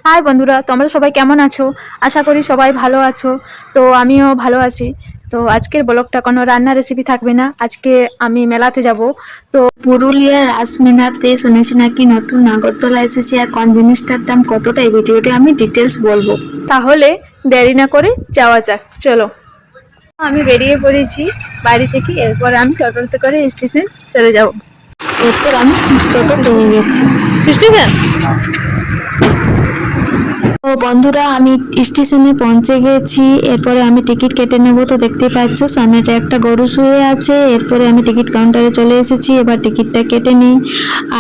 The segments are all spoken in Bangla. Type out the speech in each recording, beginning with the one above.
হাই বন্ধুরা, তোমরা সবাই কেমন আছো? আশা করি সবাই ভালো আছো। তো আমিও ভালো আছি। তো আজকের ব্লগটা কোনো রান্না রেসিপি থাকবে না। আজকে আমি মেলাতে যাব। তো পুরুলিয়ার রাসমেলাতে শুনেছি নাকি নতুন নাগরদোলা এসেছে, আর কোন জিনিসটার দাম কতটা এই ভিডিওতে আমি ডিটেলস বলবো। তাহলে দেরি না করে যাওয়া যাক, চলো। আমি বেরিয়ে পড়েছি বাড়ি থেকে। এরপর আমি টোটোতে করে স্টেশন চলে যাব। এরপর আমি টোটো পেয়ে গেছি। স্টেশন তো বন্ধুরা, আমি স্টেশনে পৌঁছে গেছি। এরপরে আমি টিকিট কেটে নেব। তো দেখতে পাচ্ছ সামনে একটা গরু শুয়ে আছে। এরপরে আমি টিকিট কাউন্টারে চলে এসেছি। এবার টিকিটটা কেটে নিই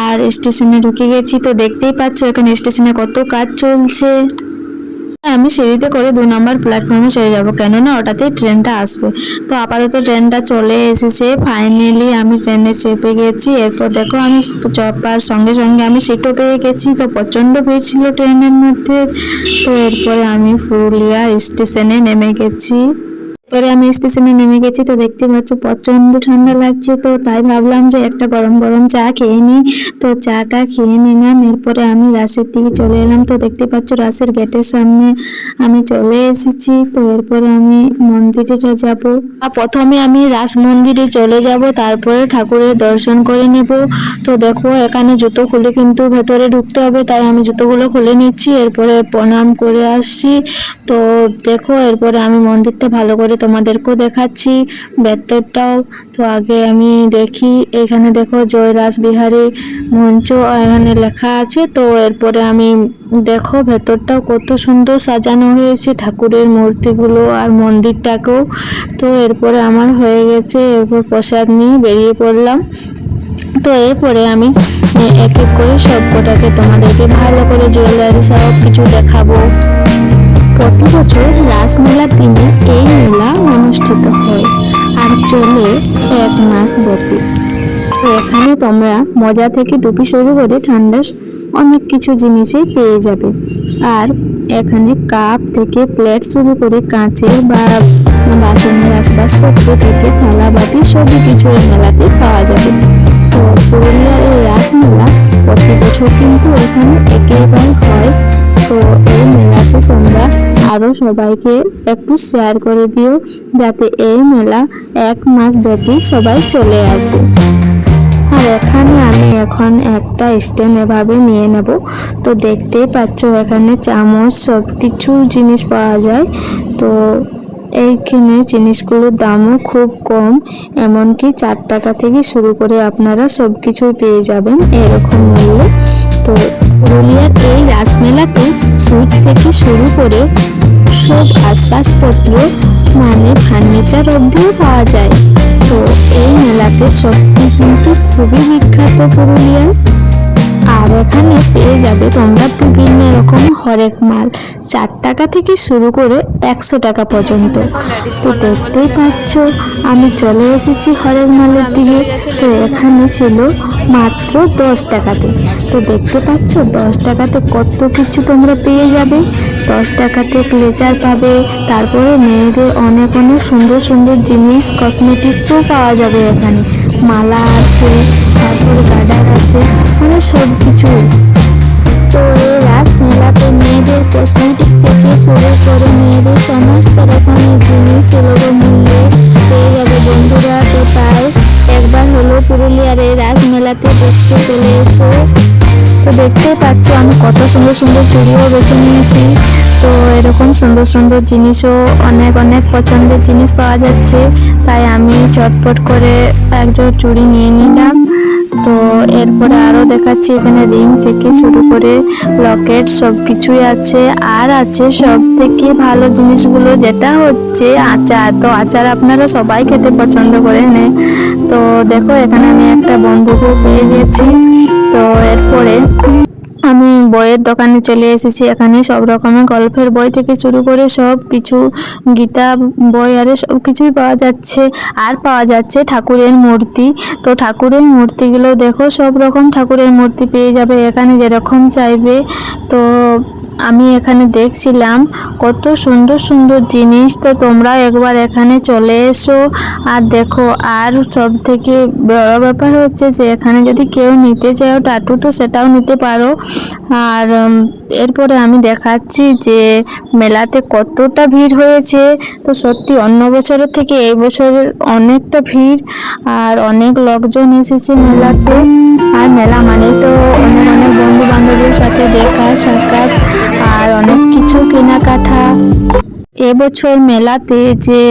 আর স্টেশনে ঢুকে গেছি। তো দেখতেই পাচ্ছ এখানে স্টেশনে কত কাজ চলছে। আমি সিঁড়িতে করে 2 নম্বর প্ল্যাটফর্মে চলে যাব, কেননা ওটাতেই ট্রেনটা আসবে। তো আপাতত ট্রেনটা চলে এসেছে। ফাইনালি আমি ট্রেনে চেপে গেছি। এরপর দেখো আমি চাপার সঙ্গে সঙ্গে আমি সিটও পেয়ে গেছি। তো প্রচণ্ড ভিড় ছিল ট্রেনের মধ্যে। তো এরপরে আমি পুরুলিয়া স্টেশনে নেমে গেছি। এরপরে আমি স্টেশনে নেমে গেছি। তো দেখতে পাচ্ছ প্রচন্ড ঠান্ডা লাগছে। তো তাই ভাবলাম যে একটা গরম গরম চা খেয়ে নিই। তো চাটা খেয়ে নিলাম। এরপরে আমি রাসের দিকে চলে এলাম। তো দেখতে পাচ্ছ রাসের গেটের সামনে আমি চলে এসেছি। তো এরপরে আমি মন্দিরে যাব। আর প্রথমে আমি রাস মন্দিরে চলে যাব, তারপরে ঠাকুরের দর্শন করে নেব। তো দেখো এখানে জুতো খুলে কিন্তু ভেতরে ঢুকতে হবে, তাই আমি জুতোগুলো খুলে নিচ্ছি। এরপরে প্রণাম করে আসছি। তো দেখো এরপরে আমি মন্দিরটা ভালো করে তোমাদেরকেও দেখাচ্ছি, ভেতরটাও। তো আগে আমি দেখি, এখানে দেখো জয় রাস বিহারী মঞ্চ এখানে লেখা আছে। তো এরপরে আমি দেখো ভেতরটাও কত সুন্দর সাজানো হয়েছে, ঠাকুরের মূর্তিগুলো আর মন্দিরটাকেও। তো এরপরে আমার হয়ে গেছে। এরপর প্রসাদ নিয়ে বেরিয়ে পড়লাম। তো এরপরে আমি এক এক করে সব কটাকে তোমাদেরকে ভালো করে জুয়েলারি সব কিছু দেখাবো। প্রতি বছর রাসমেলার দিনে এই মেলা অনুষ্ঠিত হয় আর চলে 1 মাস ব্যাপী। তো এখানে তোমরা মজা থেকে টুপি শুরু করে ঠান্ডা অনেক কিছু জিনিসই পেয়ে যাবে। আর এখানে কাপ থেকে প্লেট শুরু করে কাঁচের বা বাসনের আসবাবপত্র থেকে থালা বাটি সবই কিছু এই মেলাতে পাওয়া যাবে। তো পুরুলিয়ার এই রাসমেলা প্রতি বছর কিন্তু এখানে একেবারে হয়। তো এই মেলাতে তোমরা আরো সবাইকে একটু শেয়ার করে দিও, যাতে এই মেলা 1 মাস ব্যাপী সবাই চলে আসে। আর এখানে আমি এখন একটা স্ট্যান্ড এভাবে নিয়ে নেব। তো দেখতেই পাচ্ছ এখানে চামচ সব কিছু জিনিস পাওয়া যায়। তো এইখানে জিনিসগুলোর দামও খুব কম, এমনকি 4 টাকা থেকে শুরু করে আপনারা সব কিছুই পেয়ে যাবেন এরকম মূল্যে। তো পুরুলিয়ার এই রাসমেলাতে সুইচ থেকে শুরু করে সব আসবাবপত্র মানে ফার্নিচার অবধিও পাওয়া যায়। তো এই মেলাতে সত্যি কিন্তু খুবই বিখ্যাত পুরুলিয়ায়। আর এখানে পেয়ে যাবে তোমরা বিভিন্ন রকম হরেক মাল, 4 টাকা থেকে শুরু করে 100 টাকা পর্যন্ত। তো দেখতেই পাচ্ছ আমি চলে এসেছি হরেক মালের দিকে। তো এখানে ছিল মাত্র 10 টাকাতে। তো দেখতে পাচ্ছ 10 টাকাতে কত কিছু তোমরা পেয়ে যাবে। 10 টাকাতে ক্লেচার পাবে, তারপরে মেয়েদের অনেক অনেক সুন্দর সুন্দর জিনিস কসমেটিকও পাওয়া যাবে এখানে। মালা আছে, তারপরে গার্ডার আছে, মানে সব কিছুই। তো এই রাস মেলাতে মেয়েদের কসমেটিক থেকে শুরু করে মেয়েদের সমস্ত রকমের জিনিস সুলভ মূল্যে পেয়ে যাবে বন্ধুরা। তো তাই একবার হলো পুরুলিয়ার এই রাস মেলাতে দেখতে চলে এসো। তো দেখতেই পাচ্ছ আমি কত সুন্দর সুন্দর চুড়িও বেছে নিয়েছি। তো এরকম সুন্দর সুন্দর জিনিসও অনেক অনেক পছন্দের জিনিস পাওয়া যাচ্ছে, তাই আমি চটপট করে একজোড় চুড়ি নিয়ে নিলাম। তো এরপরে আরও দেখাচ্ছি, এখানে রিং থেকে শুরু করে লকেট সব কিছুই আছে। আর আছে সব থেকে ভালো জিনিসগুলো, যেটা হচ্ছে আচার। তো আচার আপনারা সবাই খেতে পছন্দ করে নেন। তো দেখো এখানে আমি একটা বন্ধুকেও পেয়ে গেছি। তো এরপরে আমি বইয়ের দোকানে চলে এসেছি। এখানে সব রকমের গল্পের বই থেকে শুরু করে সব কিছু, গীতা বই আরে সব কিছুই পাওয়া যাচ্ছে। আর পাওয়া যাচ্ছে ঠাকুরের মূর্তি। তো ঠাকুরের মূর্তিগুলো দেখো, সব রকম ঠাকুরের মূর্তি পেয়ে যাবে এখানে যেরকম চাইবে। তো আমি এখানে দেখছিলাম কত সুন্দর সুন্দর জিনিস। তো তোমরা একবার এখানে চলে এসো আর দেখো। আর সব থেকে বড় ব্যাপার হচ্ছে যে এখানে যদি কেউ নিতে চাও টাটু তো সেটাও নিতে পারো। আর এরপরে আমি দেখাচ্ছি যে মেলাতে কতটা ভিড় হয়েছে। তো সত্যি অন্য বছরের থেকে এই বছরের অনেকটা ভিড় আর অনেক লোকজন এসেছে মেলাতে। আর মেলা মানে তো অনেক অনেক বন্ধু বান্ধবের সাথে দেখা সাক্ষাৎ আর অনেক কিছু কেনাকাটা। এবছর মেলাতে যে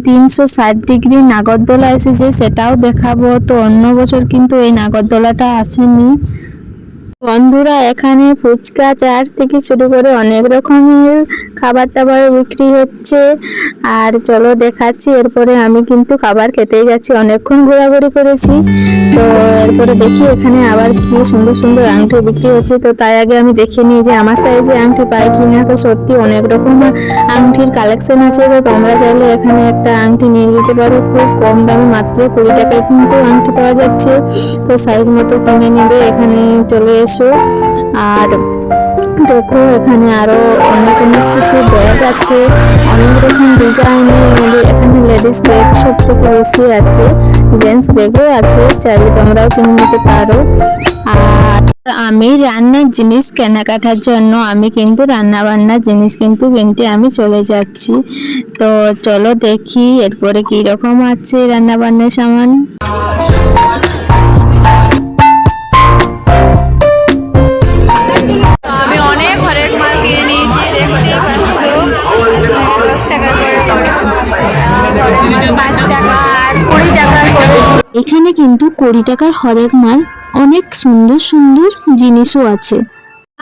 360 ডিগ্রি নাগরদোলা এসেছে সেটাও দেখাবো। তো অন্য বছর কিন্তু এই নাগরদোলাটা আসেনি। বন্ধুরা এখানে ফুচকা চাট থেকে শুরু করে অনেক রকমের খাবার দাবার বিক্রি হচ্ছে। আর চলো দেখাচ্ছি। এরপরে আমি কিন্তু খাবার খেতেই যাচ্ছি, অনেকক্ষণ ঘোরাঘুরি করেছি। তো এরপরে দেখি এখানে আবার কি সুন্দর সুন্দর আংটি বিক্রি হচ্ছে। তো তাই আগে আমি দেখে নিই যে আমার সাইজে আংটি পাই কিনা। তো সত্যি অনেক রকম আংটির কালেকশন আছে। তো তোমরা চাইলে এখানে একটা আংটি নিয়ে যেতে পারো, খুব কম দামে মাত্র 20 টাকায় কিন্তু আংটি পাওয়া যাচ্ছে। তো সাইজ মতো কিনে নেবে, এখানে চলে এসো। আর দেখো এখানে আরো অনেক অনেক কিছু ব্যাগ আছে, অনেক রকম ডিজাইনের। এখানে লেডিস ব্যাগ সব থেকে বেশি আছে, জেন্টস ব্যাগও আছে, চাইলে তোমরাও কিনে নিতে পারো। আর আমি রান্নার জিনিস কেনাকাটার জন্য আমি কিন্তু রান্না বান্নার জিনিস কিন্তু কিনতে আমি চলে যাচ্ছি। তো চলো দেখি এরপরে কি রকম আছে রান্না বান্নার সামান। আমি অনেক ঘরের মাল কিনে নিয়েছি, দেখতে পাচ্ছ 10 টাকার করে 5 টাকা আর 20 টাকার করে। এখানে কিন্তু 20 টাকার হরেক মাল, অনেক সুন্দর সুন্দর জিনিসও আছে।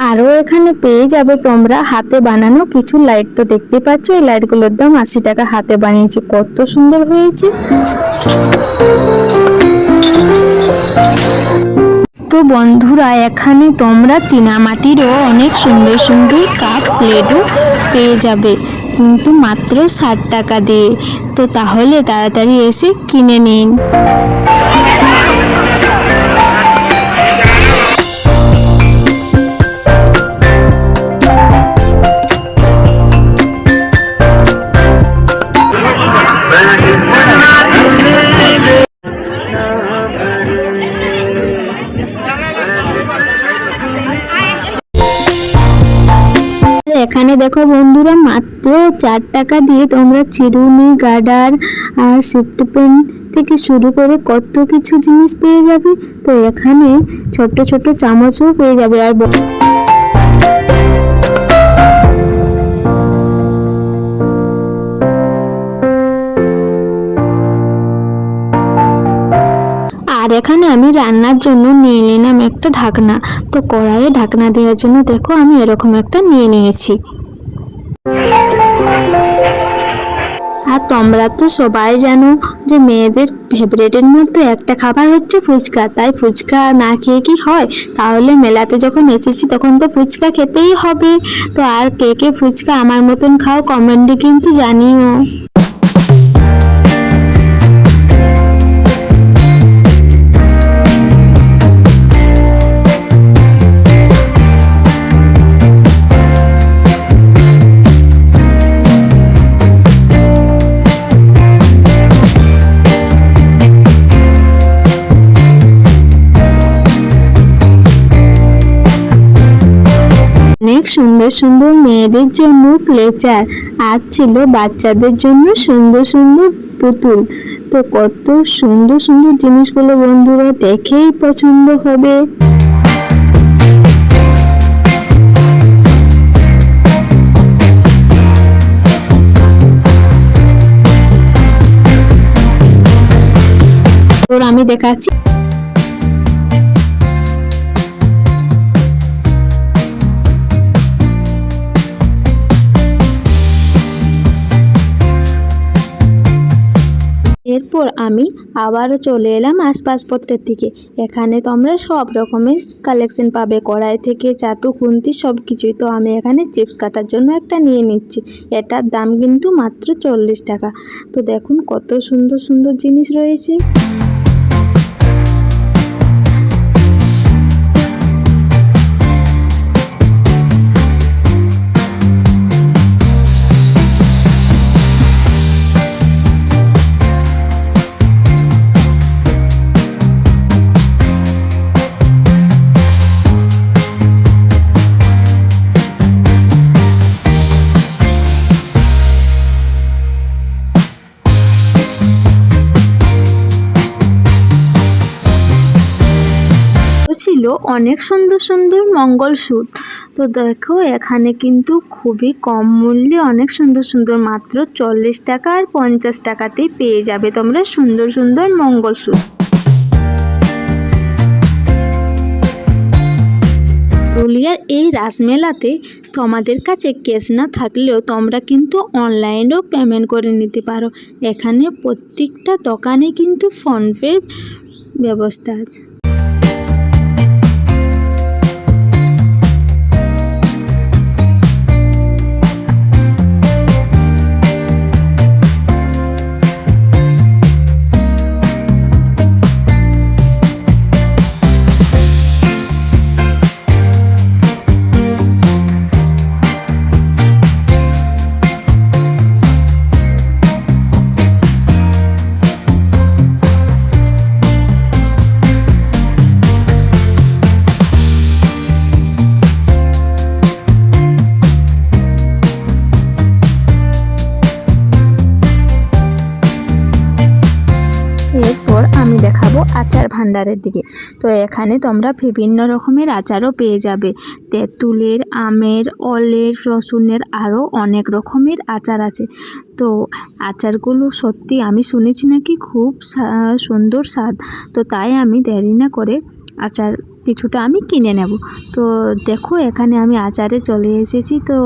আরও এখানে পেয়ে যাবে তোমরা হাতে বানানো কিছু লাইট। তো দেখতে পাচ্ছ এই লাইটগুলোর দাম 80 টাকা, হাতে বানিয়েছি, কত সুন্দর হয়েছে। তো বন্ধুরা এখানে তোমরা চীনামাটিরও অনেক সুন্দর সুন্দর কাপ প্লেটও পেয়ে যাবে, কিন্তু মাত্র 60 টাকা দিয়ে। তো তাহলে তাড়াতাড়ি এসে কিনে নিন। এখানে দেখো বন্ধুরা মাত্র 4 টাকা দিয়ে তোমরা চিরুনি, গার্ডার আর শিফট পেন থেকে শুরু করে কত কিছু জিনিস পেয়ে যাবে। তো এখানে ছোট ছোট চামচও পেয়ে যাবে। আর এখানে আমি রান্নার জন্য নিয়ে নিলাম একটা ঢাকনা। তো কড়াইয়ে ঢাকনা দেওয়ার জন্য দেখো আমি এরকম একটা নিয়ে নিয়েছি। আর তোমরা তো সবাই জানো যে মেয়েদের ফেভারিটের মধ্যে একটা খাবার হচ্ছে ফুচকা। তাই ফুচকা না খেয়ে কি হয়? তাহলে মেলাতে যখন এসেছি তখন তো ফুচকা খেতেই হবে। তো আর কে কে ফুচকা আমার মতন খাও কমেন্টে কিন্তু জানিও। অনেক সুন্দর সুন্দর মেয়েদের জন্য ক্লেচার, আর ছিল বাচ্চাদের জন্য সুন্দর সুন্দর পুতুল। তো কত সুন্দর সুন্দর জিনিসগুলো বন্ধুরা দেখেই পছন্দ হবে। আমি দেখাচ্ছি। এরপর আমি আবারও চলে এলাম আসবাবপত্রের দিকে। এখানে তোমরা সব রকমের কালেকশন পাবে, কড়াই থেকে চাটু খুন্তি সব কিছুই। তো আমি এখানে চিপস কাটার জন্য একটা নিয়ে নিচ্ছি, এটার দাম কিন্তু মাত্র 40 টাকা। তো দেখুন কত সুন্দর সুন্দর জিনিস রয়েছে। অনেক সুন্দর সুন্দর মঙ্গলসূত্র। তো দেখো এখানে কিন্তু খুবই কম মূল্যে অনেক সুন্দর সুন্দর, মাত্র 40 টাকা আর 50 টাকাতেই পেয়ে যাবে তোমরা সুন্দর সুন্দর মঙ্গলসূত্র। পুরুলিয়ার এই রাসমেলাতে তোমাদের কাছে ক্যাশ না থাকলেও তোমরা কিন্তু অনলাইনেও পেমেন্ট করে নিতে পারো। এখানে প্রত্যেকটা দোকানে কিন্তু ফোনপে ব্যবস্থা আছে। এরপর আমি দেখাবো আচার ভান্ডারের দিকে। তো এখানে তোমরা বিভিন্ন রকমের আচারও পেয়ে যাবে। তেঁতুলের, আমের, অলের, রসুনের, আরও অনেক রকমের আচার আছে। তো আচারগুলো সত্যি আমি শুনেছি নাকি খুব সুন্দর স্বাদ। তো তাই আমি দেরি না করে আচার কিছুটা আমি কিনে নেব। তো দেখো এখানে আমি আচারে চলে এসেছি। তো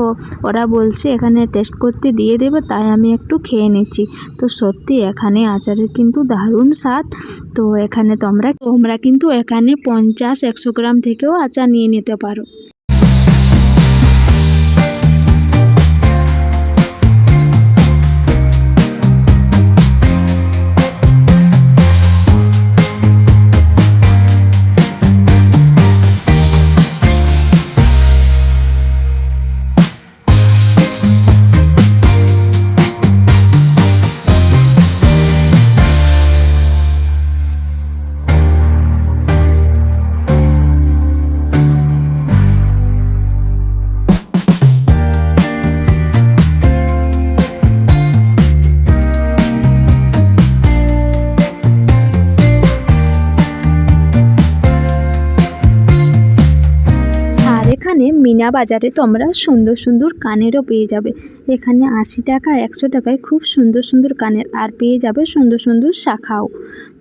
ওরা বলছে এখানে টেস্ট করতে দিয়ে দেবে, তাই আমি একটু খেয়ে নিচ্ছি। তো সত্যি এখানে আচারের কিন্তু দারুণ স্বাদ। তো এখানে তোমরা কিন্তু এখানে 50-100 গ্রাম থেকেও আচার নিয়ে নিতে পারো। এখানে মিনা বাজারে তোমরা সুন্দর সুন্দর কানেরও পেয়ে যাবে। এখানে 80 টাকা 100 টাকায় খুব সুন্দর সুন্দর কানের, আর পেয়ে যাবে সুন্দর সুন্দর শাখাও।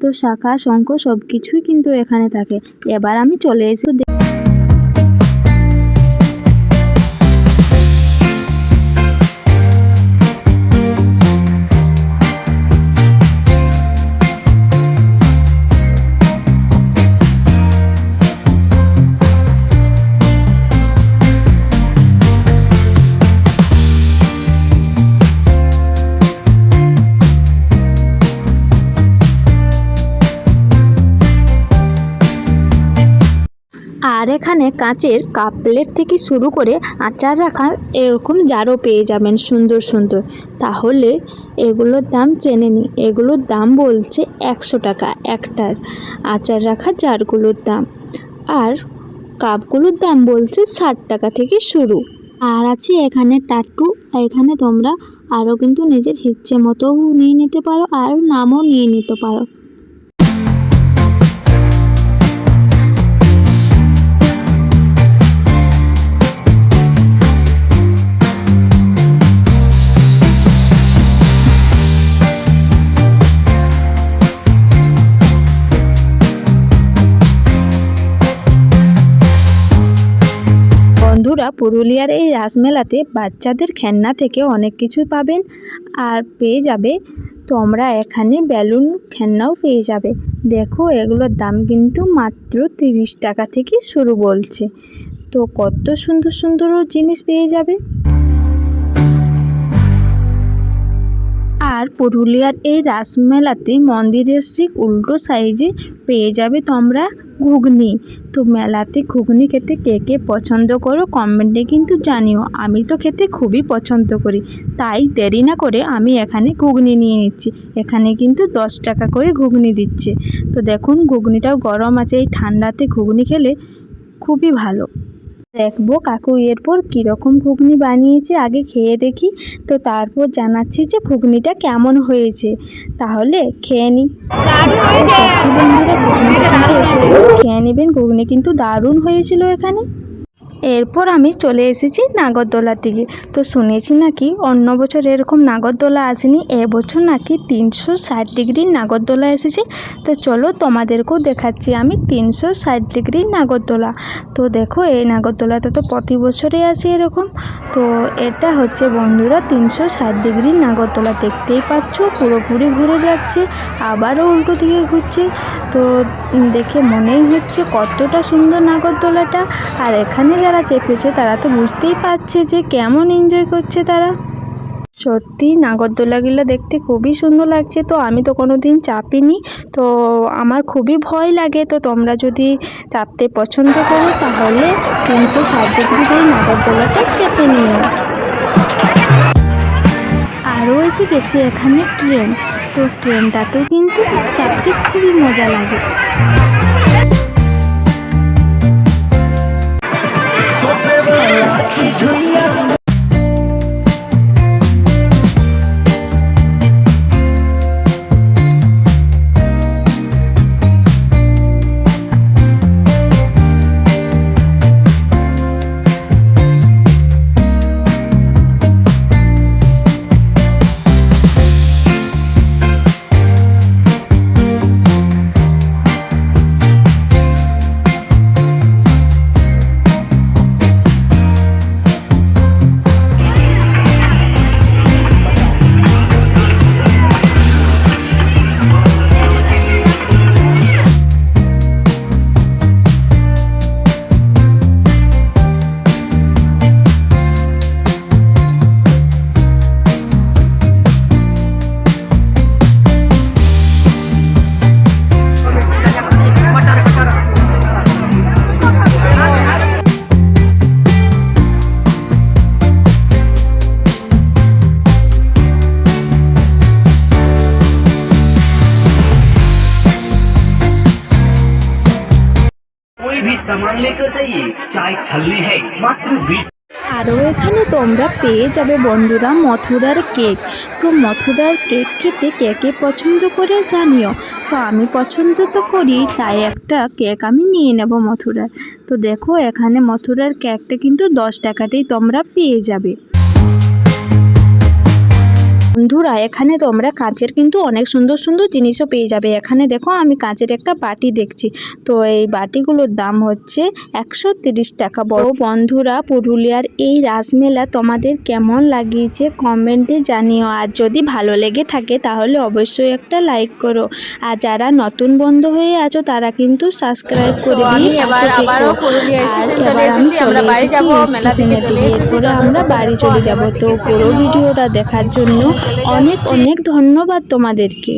তো শাখা, শঙ্খ সব কিছুই কিন্তু এখানে থাকে। এবার আমি চলে এসে আর এখানে কাচের কাপ প্লেট থেকে শুরু করে আচার রাখা এরকম জারও পেয়ে যাবেন সুন্দর সুন্দর। তাহলে এগুলোর দাম জেনে নিই। এগুলোর দাম বলছে 100 টাকা একটার, আচার রাখা জারগুলোর দাম। আর কাপগুলোর দাম বলছে 60 টাকা থেকে শুরু। আর আছে এখানে টাট্টু। এখানে তোমরা আরও কিন্তু নিজের ইচ্ছে মতো নিয়ে নিতে পারো, আর নামও নিয়ে নিতে পারো। বন্ধুরা, পুরুলিয়ার এই রাসমেলাতে বাচ্চাদের খেলনা থেকে অনেক কিছুই পাবেন আর পেয়ে যাবে তোমরা এখানে বেলুন খেলনাও পেয়ে যাবে। দেখো এগুলোর দাম কিন্তু মাত্র 30 টাকা থেকে শুরু বলছে। তো কত সুন্দর সুন্দর জিনিস পেয়ে যাবে। আর পুরুলিয়ার এই রাসমেলাতে মন্দিরের ঠিক উল্টো সাইডে পেয়ে যাবে তোমরা ঘুগনি। তো মেলাতে ঘুগনি খেতে কে কে পছন্দ করো কমেন্টে কিন্তু জানিও। আমি তো খেতে খুবই পছন্দ করি, তাই দেরি না করে আমি এখানে ঘুগনি নিয়ে নিচ্ছি। এখানে কিন্তু 10 টাকা করে ঘুগনি দিচ্ছে। তো দেখুন ঘুগনিটাও গরম আছে, এই ঠান্ডাতে ঘুগনি খেলে খুবই ভালো। দেখবো কাকু এরপর কীরকম ঘুগনি বানিয়েছে, আগে খেয়ে দেখি, তো তারপর জানাচ্ছি যে ঘুগনিটা কেমন হয়েছে। তাহলে খেয়ে নিই। সত্যি বন্ধুরা, ঘুগনিটা কিন্তু এসে খেয়ে নেবেন, ঘুগনি কিন্তু দারুণ হয়েছিল এখানে। এরপর আমি চলে এসেছি নাগরদোলার দিকে। তো শুনেছি নাকি অন্য বছর এরকম নাগরদোলা আসেনি, এবছর নাকি 360 ডিগ্রির নাগরদোলা এসেছে। তো চলো তোমাদেরকেও দেখাচ্ছি আমি 360 ডিগ্রির নাগরদোলা। তো দেখো এই নাগরদোলাটা তো প্রতি বছরে আসে এরকম। তো এটা হচ্ছে বন্ধুরা 360 ডিগ্রির নাগরদোলা, দেখতেই পাচ্ছ পুরোপুরি ঘুরে যাচ্ছে, আবারও উল্টো দিকে ঘুরছে। তো দেখে মনেই হচ্ছে কতটা সুন্দর নাগরদোলাটা। আর এখানে যারা চেপেছে তারা তো বুঝতেই পারছে যে কেমন এনজয় করছে তারা। সত্যি নাগরদোলাগুলো দেখতে খুবই সুন্দর লাগছে। তো আমি তো কোনো দিন চাপিনি, তো আমার খুবই ভয় লাগে। তো তোমরা যদি চাপতে পছন্দ করো তাহলে 360 ডিগ্রির এই নাগরদোলাটা চেপে নিও। আরও এসে গেছে এখানে ট্রেন। তো ট্রেনটাতেও কিন্তু চাপতে খুবই মজা লাগে। सामान लेकर जाइए, चाय छलनी है मात्र 20। আরও এখানে তোমরা পেয়ে যাবে বন্ধুরা মথুরার কেক। তো মথুরার কেক খেতে কে কে পছন্দ করে জানিও। তো আমি পছন্দ তো করি, তাই একটা কেক আমি নিয়ে নেব মথুরার। তো দেখো এখানে মথুরার কেকটা কিন্তু 10 টাকাতেই তোমরা পেয়ে যাবে। বন্ধুরা এখানে তোমরা কাঁচের কিন্তু অনেক সুন্দর সুন্দর জিনিসও পেয়ে যাবে। এখানে দেখো আমি কাঁচের একটা বাটি দেখছি, তো এই বাটিগুলোর দাম হচ্ছে 130 টাকা। বড় বন্ধুরা, পুরুলিয়ার এই রাসমেলা তোমাদের কেমন লাগিয়েছে কমেন্টে জানিও। আর যদি ভালো লেগে থাকে তাহলে অবশ্যই একটা লাইক করো। আর যারা নতুন বন্ধু হয়ে আছো তারা কিন্তু সাবস্ক্রাইব করে আমি দিয়ে এবার আবারও পুরুলিয়া স্টেশন চলে এসেছি, আমরা বাড়ি যাব, মেলা থেকে চলে এসেছি। এরপরে আমরা বাড়ি চলে যাব। তো পুরো ভিডিওটা দেখার জন্য অনেক অনেক ধন্যবাদ তোমাদেরকে।